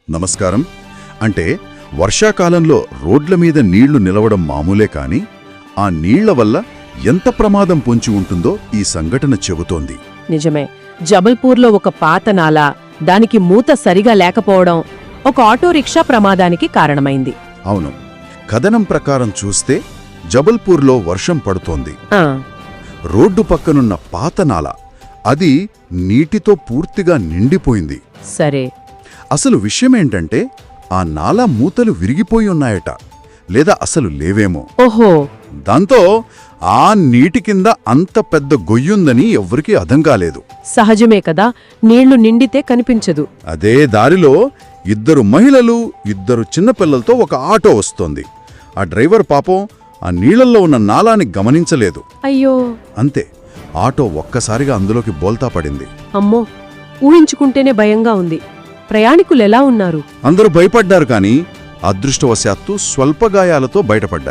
నమస్కారం. అంటే వర్షాకాలంలో రోడ్ల మీద నీళ్లు నిలవడం మామూలే కాని ఆ నీళ్ల వల్ల ఎంత ప్రమాదం పొంచి ఉంటుందో ఈ సంఘటన చెబుతోంది. నిజమే. జబల్పూర్లో ఒక పాత నాల, దానికి మూత సరిగా లేకపోవడం ఒక ఆటో రిక్షా ప్రమాదానికి కారణమైంది. అవును, కథనం ప్రకారం చూస్తే జబల్పూర్లో వర్షం పడుతోంది. ఆ, రోడ్డు పక్కనున్న పాత నాల అది నీటితో పూర్తిగా నిండిపోయింది. సరే. అసలు విషయమేంటంటే ఆ నాలా మూతలు విరిగిపోయి ఉన్నాయట, లేదా అసలు లేవేమో. ఓహో. దాంతో ఆ నీటి కింద అంత పెద్ద గొయ్యుందని ఎవ్వరికీ అర్థం కాలేదు. సహజమే కదా, నీళ్లు నిండితే కనిపించదు. అదే దారిలో 2 మహిళలు 2 చిన్నపిల్లలతో ఒక ఆటో వస్తోంది. ఆ డ్రైవర్ పాపం ఆ నీళ్లలో ఉన్న నాలాని గమనించలేదు. అయ్యో. అంతే, ఆటో ఒక్కసారిగా అందులోకి బోల్తా పడింది. అమ్మో, ఊహించుకుంటేనే భయంగా ఉంది. ప్రయాణికులెలా ఉన్నారు? అందరూ భయపడ్డారు కాని అదృష్టవశాత్తు స్వల్ప గాయాలతో బయటపడ్డారు.